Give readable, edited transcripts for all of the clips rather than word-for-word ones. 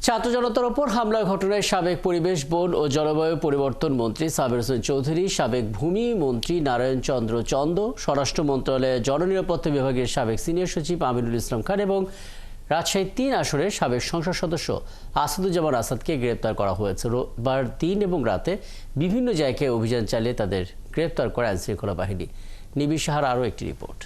ছাত্র জনতার ওপর হামলার ঘটনায় সাবেক পরিবেশ, বন ও জলবায়ু পরিবর্তন মন্ত্রী সাবের হোসেন চৌধুরী, সাবেক ভূমি মন্ত্রী নারায়ণ চন্দ্র চন্দ, স্বরাষ্ট্র মন্ত্রণালয়ের জননিরাপত্তা বিভাগের সাবেক সিনিয়র সচিব আমিনুল ইসলাম খান এবং রাজশাহী ৩ আসনের সাবেক সংসদ সদস্য আসাদুজ্জামান আসাদকে গ্রেপ্তার করা হয়েছে। রোববার দিন এবং রাতে বিভিন্ন জায়গায় অভিযান চালিয়ে তাদের গ্রেপ্তার করে আইনশৃঙ্খলা বাহিনী। নিবিড় সাহার আরও একটি রিপোর্ট।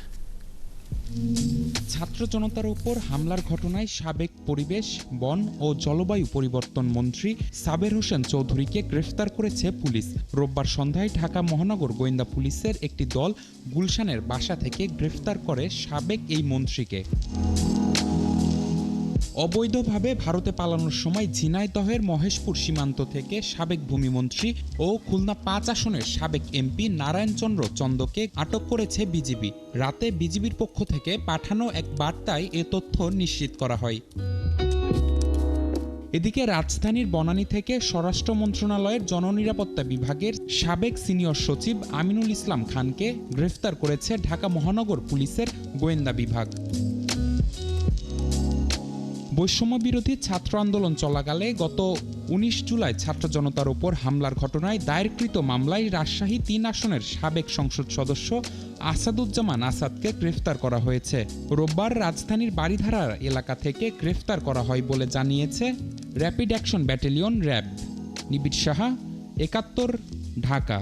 ছাত্র জনতার উপর হামলার ঘটনায় সাবেক পরিবেশ, বন ও জলবায়ু পরিবর্তন মন্ত্রী সাবের হোসেন চৌধুরীকে গ্রেফতার করেছে পুলিশ। রোববার সন্ধ্যায় ঢাকা মহানগর গোয়েন্দা পুলিশের একটি দল গুলশানের বাসা থেকে গ্রেফতার করে সাবেক এই মন্ত্রীকে। অবৈধভাবে ভারতে পালানোর সময় ঝিনাইদহের মহেশপুর সীমান্ত থেকে সাবেক ভূমিমন্ত্রী ও খুলনা ৫ আসনের সাবেক এমপি নারায়ণ চন্দ্র চন্দকে আটক করেছে বিজিবি। রাতে বিজিবির পক্ষ থেকে পাঠানো এক বার্তায় এ তথ্য নিশ্চিত করা হয়। এদিকে রাজধানীর বনানী থেকে স্বরাষ্ট্র মন্ত্রণালয়ের জননিরাপত্তা বিভাগের সাবেক সিনিয়র সচিব আমিনুল ইসলাম খানকে গ্রেফতার করেছে ঢাকা মহানগর পুলিশের গোয়েন্দা বিভাগ। বৈষম্য বিরোধী ছাত্র আন্দোলন চলাকালে গত ১৯ জুলাই ছাত্র জনতার উপর হামলার ঘটনায় দায়েরকৃত মামলায় রাজশাহী ৩ আসনের সাবেক সংসদ সদস্য আসাদুজ্জামান আসাদকে গ্রেফতার করা হয়েছে। রোববার রাজধানীর বারিধারা এলাকা থেকে গ্রেফতার করা হয় বলে জানিয়েছে র্যাপিড অ্যাকশন ব্যাটালিয়ন র্যাব। নিবিড় সাহা, ৭১, ঢাকা।